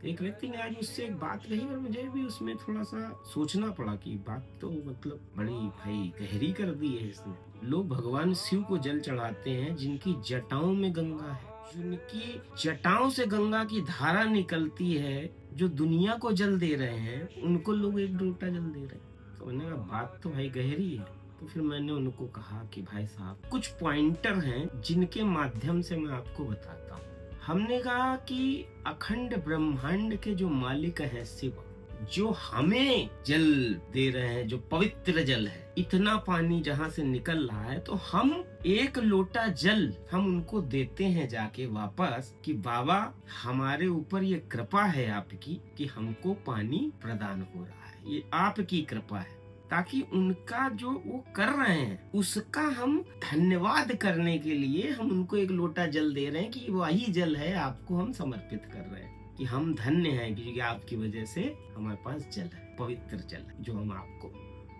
एक व्यक्ति ने आज मुझसे एक बात कही और मुझे भी उसमें थोड़ा सा सोचना पड़ा कि बात तो मतलब बड़ी भाई गहरी कर दी है इसने। लोग भगवान शिव को जल चढ़ाते हैं जिनकी जटाओं में गंगा है, जिनकी जटाओं से गंगा की धारा निकलती है, जो दुनिया को जल दे रहे हैं, उनको लोग एक लोटा जल दे रहे हैं। तो मैंने कहा बात तो भाई गहरी है। तो फिर मैंने उनको कहा कि भाई साहब कुछ पॉइंटर हैं जिनके माध्यम से मैं आपको बताता हूँ। हमने कहा कि अखंड ब्रह्मांड के जो मालिक है शिव, जो हमें जल दे रहे हैं, जो पवित्र जल है, इतना पानी जहाँ से निकल रहा है, तो हम एक लोटा जल हम उनको देते हैं जाके वापस कि बाबा हमारे ऊपर ये कृपा है आपकी कि हमको पानी प्रदान हो रहा है, ये आपकी कृपा है, ताकि उनका जो वो कर रहे हैं उसका हम धन्यवाद करने के लिए हम उनको एक लोटा जल दे रहे हैं कि वही जल है आपको हम समर्पित कर रहे हैं, कि हम धन्य हैं क्योंकि आपकी वजह से हमारे पास जल है, पवित्र जल है, जो हम आपको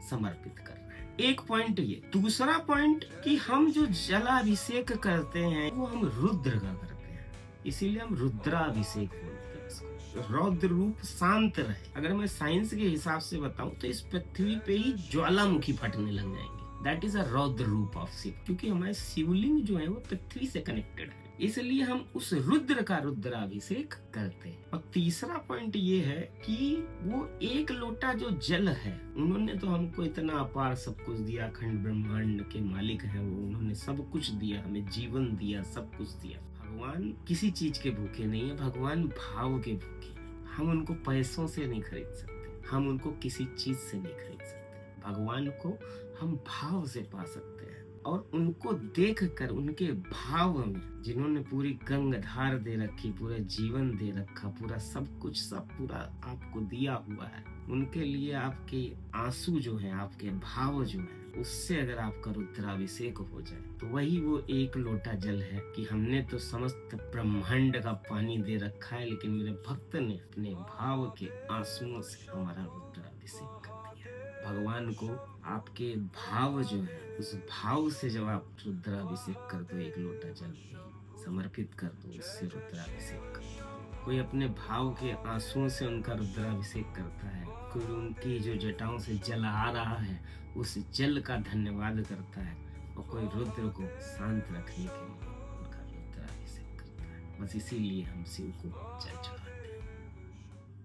समर्पित कर रहे हैं। एक पॉइंट ये। दूसरा पॉइंट कि हम जो जलाभिषेक करते हैं वो हम रुद्र का करते हैं, इसीलिए हम रुद्राभिषेक बोलते हैं। रौद्र रूप शांत रहे। अगर मैं साइंस के हिसाब से बताऊं तो इस पृथ्वी पे ही ज्वालामुखी फटने लग जाएंगे। दैट इज अ रौद्र रूप ऑफ शिव, क्योंकि हमारे शिवलिंग जो है वो पृथ्वी से कनेक्टेड है, इसलिए हम उस रुद्र का रुद्राभिषेक करते हैं। और तीसरा पॉइंट ये है कि वो एक लोटा जो जल है, उन्होंने तो हमको इतना अपार सब कुछ दिया, अखंड ब्रह्मांड के मालिक है वो, उन्होंने सब कुछ दिया, हमें जीवन दिया, सब कुछ दिया। भगवान किसी चीज के भूखे नहीं है, भगवान भाव के भूखे हैं। हम उनको पैसों से नहीं खरीद सकते, हम उनको किसी चीज से नहीं खरीद सकते। भगवान को हम भाव से पा सकते हैं, और उनको देखकर उनके भाव में, जिन्होंने पूरी गंगाधार दे रखी, पूरा जीवन दे रखा, पूरा सब कुछ, सब पूरा आपको दिया हुआ है, उनके लिए आपके आंसू जो है, आपके भाव जो है, उससे अगर आपका रुद्राभिषेक हो जाए तो वही वो एक लोटा जल है कि हमने तो समस्त ब्रह्मांड का पानी दे रखा है, लेकिन मेरे भक्त ने अपने भाव के आंसुओं से हमारा रुद्राभिषेक कर दिया। भगवान को आपके भाव जो है, उस भाव से जब आप रुद्राभिषेक कर दो, एक लोटा जल समर्पित कर दो, उससे रुद्राभिषेक कर दो। कोई अपने भाव के आंसुओं से उनका रुद्राभिषेक करता है, कोई उनकी जो जटाओं से जल आ रहा है उस जल का धन्यवाद करता है, और कोई रुद्र को शांत रखने के लिए उनका रुद्राभिषेक करता है। बस इसीलिए हम शिव को जल चढ़ाते हैं।